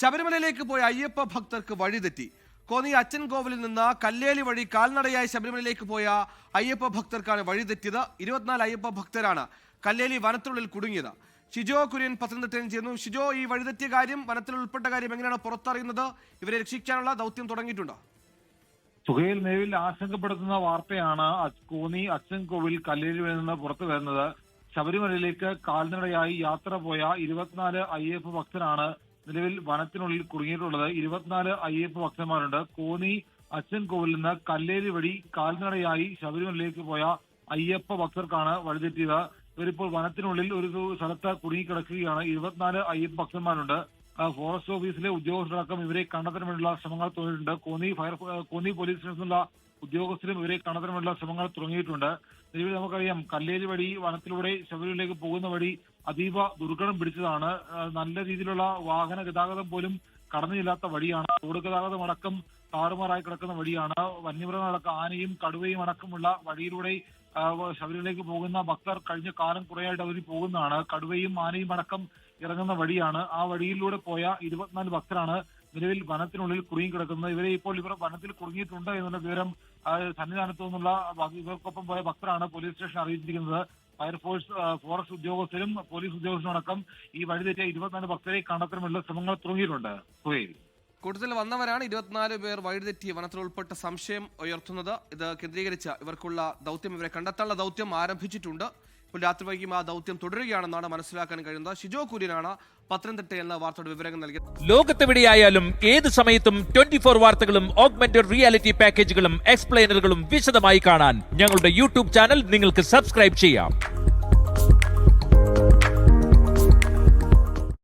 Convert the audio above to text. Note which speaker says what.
Speaker 1: ശബരിമലയിലേക്ക് പോയ അയ്യപ്പ ഭക്തർക്ക് വഴിതെറ്റി. കോന്നി അച്ചൻകോവിലിൽ നിന്ന് കല്ലേലി വഴി കാൽനടയായി ശബരിമലയിലേക്ക് പോയ അയ്യപ്പ ഭക്തർക്കാണ് വഴിതെറ്റിയത്. 24 അയ്യപ്പ ഭക്തരാണ് കല്ലേലി വനത്തിനുള്ളിൽ കുടുങ്ങിയത്. ഷിജോ കുര്യൻ പത്തനംതിട്ടയിൽ ചെയ്യുന്നു. ഷിജോ, ഈ വഴിതെറ്റിയ കാര്യം, വനത്തിൽ ഉൾപ്പെട്ട കാര്യം എങ്ങനെയാണ് പുറത്തറിയുന്നത്? ഇവരെ രക്ഷിക്കാനുള്ള ദൗത്യം തുടങ്ങിയിട്ടുണ്ടോ?
Speaker 2: സുഹേൽ, നിലവിൽ ആശങ്കപ്പെടുത്തുന്ന വാർത്തയാണ് കോന്നി അച്ചൻകോവിൽ കല്ലേലിൽ നിന്ന് പുറത്തു വരുന്നത്. ശബരിമലയിലേക്ക് കാൽനടയായി യാത്ര പോയ 24 അയ്യപ്പ ഭക്തരാണ് നിലവിൽ വനത്തിനുള്ളിൽ കുടുങ്ങിയിട്ടുള്ളത്. 24 അയ്യപ്പ ഭക്തന്മാരുണ്ട്. കോന്നി അച്ചൻകോവിൽ നിന്ന് കല്ലേലി വഴി കാൽനടയായി ശബരിമലയിലേക്ക് പോയ അയ്യപ്പ ഭക്തർക്കാണ് വഴിതെറ്റിയത്. ഇവരിപ്പോൾ വനത്തിനുള്ളിൽ ഒരു സ്ഥലത്ത് കുടുങ്ങിക്കിടക്കുകയാണ്. 24 അയ്യപ്പ ഭക്തന്മാരുണ്ട്. ഫോറസ്റ്റ് ഓഫീസിലെ ഉദ്യോഗസ്ഥരടക്കം ഇവരെ കണ്ടെത്താൻ വേണ്ടിയുള്ള ശ്രമങ്ങൾ തുടങ്ങിയിട്ടുണ്ട്. കോന്നി പോലീസ് സ്റ്റേഷനിലുള്ള ഉദ്യോഗസ്ഥരും ഇവരെ കണ്ടെത്താൻ വേണ്ടിയുള്ള ശ്രമങ്ങൾ തുടങ്ങിയിട്ടുണ്ട്. നിലവിൽ നമുക്കറിയാം, കല്ലേലി വഴി വനത്തിലൂടെ ശബരിമലയിലേക്ക് പോകുന്ന വഴി അതീവ ദുർഘടം പിടിച്ചതാണ്. നല്ല രീതിയിലുള്ള വാഹന ഗതാഗതം പോലും കടന്നില്ലാത്ത വഴിയാണ്. റോഡ് ഗതാഗതം അടക്കം താറുമാറായി കിടക്കുന്ന വഴിയാണ്. വന്യമൃഗങ്ങളടക്കം ആനയും കടുവയും അടക്കമുള്ള വഴിയിലൂടെ ശബരിമലയിലേക്ക് പോകുന്ന ഭക്തർ കഴിഞ്ഞ കാലം കുറേയായിട്ട് അവർ പോകുന്നതാണ്. കടുവയും ആനയും അടക്കം ഇറങ്ങുന്ന വഴിയാണ്. ആ വഴിയിലൂടെ പോയ 24 ഭക്തരാണ് നിലവിൽ വനത്തിനുള്ളിൽ കുടുങ്ങിക്കിടക്കുന്നത്. ഇവർ വനത്തിൽ കുടുങ്ങിയിട്ടുണ്ട് എന്നുള്ള വിവരം സന്നിധാനത്തു നിന്നുള്ള ഇവർക്കൊപ്പം പോയ ഭക്തരാണ് പോലീസ് സ്റ്റേഷൻ അറിയിച്ചിരിക്കുന്നത്. ഫയർഫോഴ്സ്, ഫോറസ്റ്റ് ഉദ്യോഗസ്ഥരും പോലീസ് ഉദ്യോഗസ്ഥരും അടക്കം ഈ വഴിതെറ്റിയ 24 ഭക്തരെ കണ്ടെത്താനുള്ള ശ്രമങ്ങൾ തുടങ്ങിയിട്ടുണ്ട്.
Speaker 1: കൂട്ടത്തിൽ വന്നവരാണ് 24 പേർ വഴിതെറ്റി വനത്തിൽ ഉൾപ്പെട്ട സംശയം ഉയർത്തുന്നത്. ഇത് കേന്ദ്രീകരിച്ച ഇവർക്കുള്ള ദൗത്യം, ഇവരെ കണ്ടെത്താനുള്ള ദൗത്യം ആരംഭിച്ചിട്ടുണ്ട്. ഇപ്പോൾ രാത്രി വൈകിയും ആ ദൗത്യം തുടരുകയാണെന്നാണ് മനസ്സിലാക്കാൻ കഴിയുന്നത്. ഷിജോ കുര്യനാണ് പത്തനംതിട്ട എന്ന വാർത്തയുടെ വിവരങ്ങൾ നൽകിയത്.
Speaker 3: ലോകത്തെവിടെയായാലും ഏത് സമയത്തും 24 വാർത്തകളും ഓഗ്മെന്റഡ് റിയാലിറ്റി പാക്കേജുകളും എക്സ്പ്ലെയിനറുകളും വിശദമായി കാണാൻ ഞങ്ങളുടെ യൂട്യൂബ് ചാനൽ നിങ്ങൾക്ക് സബ്സ്ക്രൈബ് ചെയ്യാം.